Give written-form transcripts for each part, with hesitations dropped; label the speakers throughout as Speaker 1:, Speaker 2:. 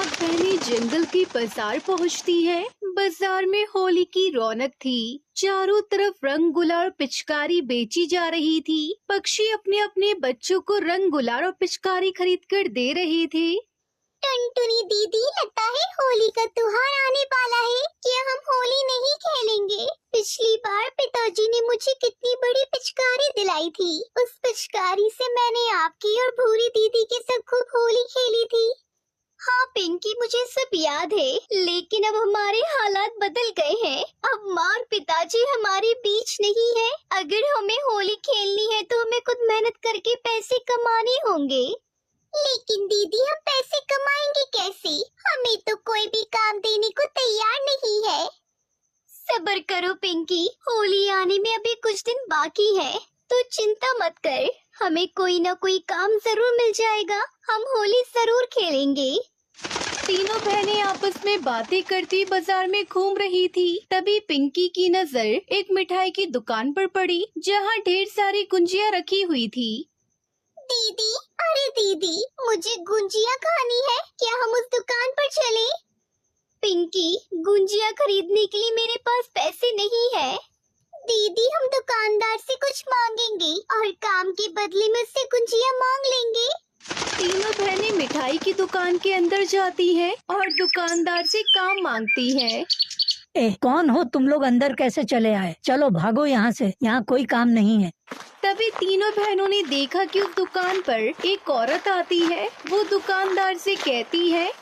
Speaker 1: चार बहनें जंगल के बाजार पहुंचती हैं। बाजार में होली की रौनक थी। चारों तरफ रंग गुलाल और पिचकारी बेची जा रही थी। पक्षी अपने अपने बच्चों को रंग गुलाल और पिचकारी खरीद कर दे रहे थे।
Speaker 2: टुनटुनी दीदी, लगता है होली का त्योहार आने वाला है। क्या हम होली नहीं खेलेंगे? पिछली बार पिताजी ने मुझे कितनी बड़ी पिचकारी दिलाई थी। उस पिचकारी से मैंने आपकी और भूरी दीदी के साथ खूब होली खेली थी। हाँ पिंकी, मुझे सब याद है, लेकिन अब हमारे हालात बदल गए हैं। अब माँ और पिताजी हमारे बीच नहीं है। अगर हमें होली खेलनी है तो हमें खुद मेहनत करके पैसे कमाने होंगे। लेकिन दीदी, हम पैसे कमाएंगे कैसे? हमें तो कोई भी काम देने को तैयार नहीं है। सब्र करो पिंकी, होली आने में अभी कुछ दिन बाकी है, तो चिंता मत कर। हमें कोई न कोई काम जरूर मिल जाएगा। हम होली जरूर खेलेंगे।
Speaker 1: तीनों बहनें आपस में बातें करती बाजार में घूम रही थी। तभी पिंकी की नजर एक मिठाई की दुकान पर पड़ी, जहाँ ढेर सारी गुंजिया रखी हुई थी।
Speaker 2: दीदी, अरे दीदी, मुझे गुंजिया खानी है। क्या हम उस दुकान पर चलें? पिंकी, गुंजिया खरीदने के लिए मेरे पास पैसे नहीं है। दीदी, हम दुकानदार से कुछ मांगेंगे और काम के बदले में उससे गुंजिया मांग लेंगे।
Speaker 1: तीनों बहनें मिठाई की दुकान के अंदर जाती हैं और दुकानदार से काम मांगती हैं।
Speaker 3: कौन हो तुम लोग? अंदर कैसे चले आए? चलो भागो यहाँ से, यहाँ कोई काम नहीं है।
Speaker 1: तभी तीनों बहनों ने देखा कि उस दुकान पर एक औरत आती है। वो दुकानदार से कहती है,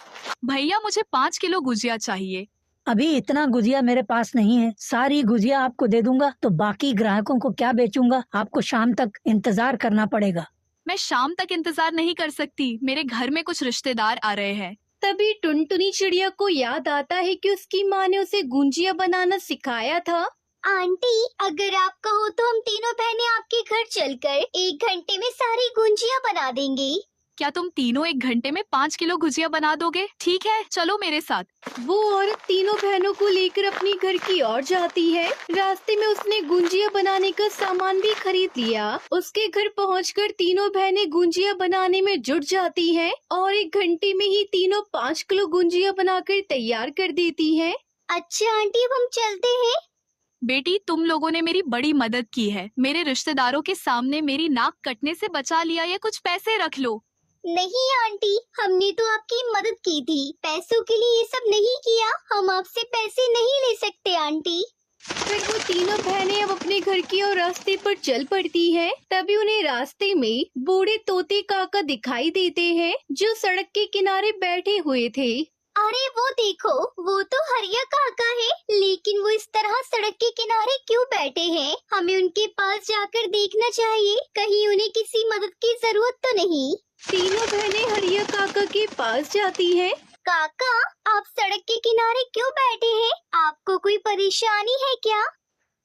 Speaker 4: भैया मुझे 5 किलो गुजिया चाहिए।
Speaker 3: अभी इतना गुजिया मेरे पास नहीं है। सारी गुजिया आपको दे दूंगा तो बाकी ग्राहकों को क्या बेचूंगा? आपको शाम तक इंतजार करना पड़ेगा।
Speaker 4: मैं शाम तक इंतजार नहीं कर सकती, मेरे घर में कुछ रिश्तेदार आ रहे हैं।
Speaker 1: तभी टुनटुनी चिड़िया को याद आता है कि उसकी माँ ने उसे गुंजिया बनाना सिखाया था।
Speaker 2: आंटी, अगर आप कहो तो हम तीनों बहनें आपके घर चलकर 1 घंटे में सारी गुंजिया बना देंगे।
Speaker 4: क्या तुम तीनों 1 घंटे में 5 किलो गुजिया बना दोगे? ठीक है, चलो मेरे साथ।
Speaker 1: वो औरत तीनों बहनों को लेकर अपनी घर की ओर जाती है। रास्ते में उसने गुंजिया बनाने का सामान भी खरीद लिया। उसके घर पहुंचकर तीनों बहनें गुंजिया बनाने में जुट जाती हैं और 1 घंटे में ही तीनों 5 किलो गुंजिया बनाकर तैयार कर देती हैं।
Speaker 2: अच्छा आंटी, अब हम चलते हैं।
Speaker 4: बेटी, तुम लोगों ने मेरी बड़ी मदद की है। मेरे रिश्तेदारों के सामने मेरी नाक कटने से बचा लिया। ये कुछ पैसे रख लो।
Speaker 2: नहीं आंटी, हमने तो आपकी मदद की थी, पैसों के लिए ये सब नहीं किया। हम आपसे पैसे नहीं ले सकते आंटी।
Speaker 1: फिर वो तीनों बहनें अब अपने घर की ओर रास्ते पर चल पड़ती हैं। तभी उन्हें रास्ते में बूढ़े तोते काका दिखाई देते हैं, जो सड़क के किनारे बैठे हुए थे।
Speaker 2: अरे वो देखो, वो तो हरिया काका है, लेकिन वो इस तरह सड़क के किनारे क्यों बैठे हैं? हमें उनके पास जाकर देखना चाहिए, कहीं उन्हें किसी मदद की जरूरत तो नहीं।
Speaker 1: तीनों बहनें हरिया काका के पास जाती हैं।
Speaker 2: काका, आप सड़क के किनारे क्यों बैठे हैं? आपको कोई परेशानी है क्या?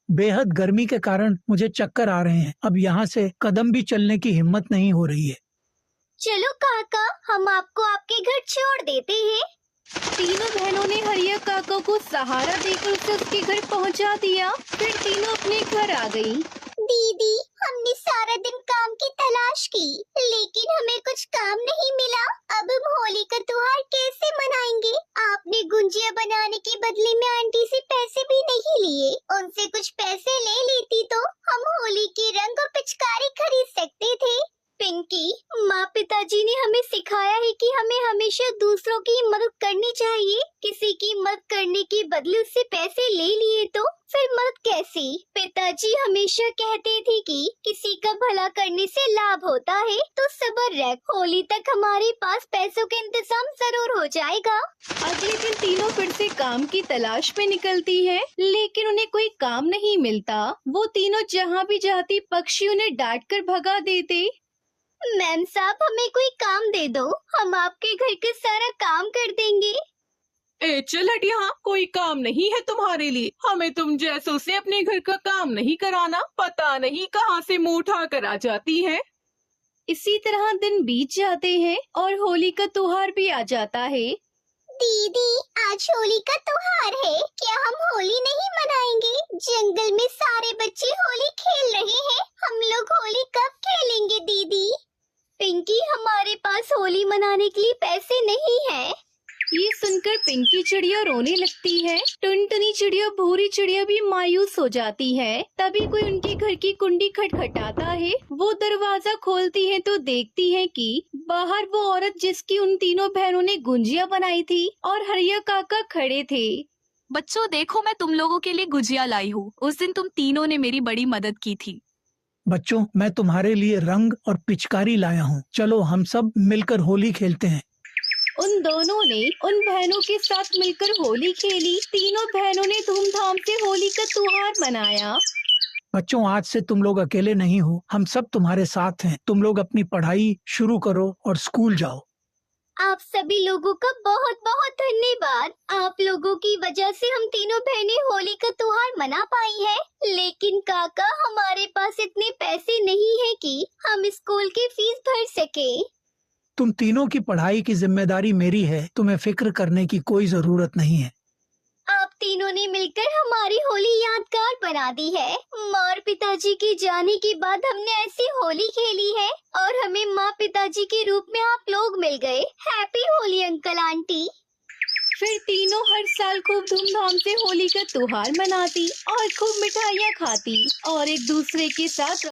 Speaker 3: बेहद गर्मी के कारण मुझे चक्कर आ रहे हैं। अब यहाँ से कदम भी चलने की हिम्मत नहीं हो रही है।
Speaker 2: चलो काका, हम आपको आपके घर छोड़ देते हैं।
Speaker 1: तीनों बहनों ने हरिया काका को सहारा देकर उसे उसके घर पहुंचा दिया। फिर तीनों अपने घर आ गईं।
Speaker 2: दीदी, हमने सारा दिन काम की तलाश की, लेकिन हमें कुछ काम नहीं मिला। अब हम होली का त्योहार कैसे मनाएंगे? आपने गुंजिया बनाने के बदले में आंटी से पैसे भी नहीं लिए। उनसे कुछ पैसे ले लेती तो हम होली के रंग और पिचकारी खरीद सकते थे। पिंकी, माँ पिताजी ने हमें सिखाया है कि हमें हमेशा दूसरों की मदद करनी चाहिए। किसी की मदद करने के बदले उससे पैसे ले लिए तो फिर मदद कैसी? पिताजी हमेशा कहते थे कि किसी का भला करने से लाभ होता है, तो सब्र रख, होली तक हमारे पास पैसों का इंतजाम जरूर हो जाएगा।
Speaker 1: अगले दिन तीनों फिर से काम की तलाश में निकलती हैं, लेकिन उन्हें कोई काम नहीं मिलता। वो तीनों जहाँ भी जाती पक्षी उन्हें डांट कर भगा देते।
Speaker 2: मैम साहब, हमें कोई काम दे दो, हम आपके घर का सारा काम कर देंगे।
Speaker 5: ए चल हट यहाँ, कोई काम नहीं है तुम्हारे लिए। हमें तुम जैसों से अपने घर का काम नहीं कराना। पता नहीं कहाँ से मुंह उठा कर आ जाती है।
Speaker 1: इसी तरह दिन बीत जाते हैं और होली का त्योहार भी आ जाता है।
Speaker 2: दीदी, आज होली का त्योहार है, क्या हम होली नहीं मनाएंगे? जंगल में सारे बच्चे होली खेल रहे हैं, हम लोग होली कब खेलेंगे दीदी? पिंकी, हमारे पास होली मनाने के लिए पैसे नहीं है।
Speaker 1: ये सुनकर पिंकी चिड़िया रोने लगती है। टुनटुनी चिड़िया भूरी चिड़िया भी मायूस हो जाती है। तभी कोई उनके घर की कुंडी खटखटाता है। वो दरवाजा खोलती है तो देखती है कि बाहर वो औरत जिसकी उन तीनों बहनों ने गुंजिया बनाई थी और हरिया काका खड़े थे।
Speaker 4: बच्चों देखो, मैं तुम लोगों के लिए गुजिया लाई हूँ। उस दिन तुम तीनों ने मेरी बड़ी मदद की थी।
Speaker 6: बच्चों, मैं तुम्हारे लिए रंग और पिचकारी लाया हूँ। चलो हम सब मिलकर होली खेलते हैं।
Speaker 1: उन दोनों ने उन बहनों के साथ मिलकर होली खेली। तीनों बहनों ने धूमधाम से होली का त्योहार मनाया।
Speaker 6: बच्चों, आज से तुम लोग अकेले नहीं हो, हम सब तुम्हारे साथ हैं। तुम लोग अपनी पढ़ाई शुरू करो और स्कूल जाओ।
Speaker 2: आप सभी लोगों का बहुत बहुत धन्यवाद। आप लोगों की वजह से हम तीनों बहनें होली का त्योहार मना पाई है। लेकिन काका, हमारे पास इतने पैसे नहीं है कि हम स्कूल की फीस भर सके।
Speaker 6: तुम तीनों की पढ़ाई की जिम्मेदारी मेरी है, तुम्हें फिक्र करने की कोई जरूरत नहीं है।
Speaker 2: आप तीनों ने मिलकर हमारी होली यादगार बना दी है। माँ और पिताजी के जाने के बाद हमने ऐसी होली खेली है और हमें माँ पिताजी के रूप में आप लोग मिल गए। Happy Holi uncle aunty.
Speaker 1: फिर तीनों हर साल खूब धूमधाम से होली का त्योहार मनाती और खूब मिठाइयाँ खाती और एक दूसरे के साथ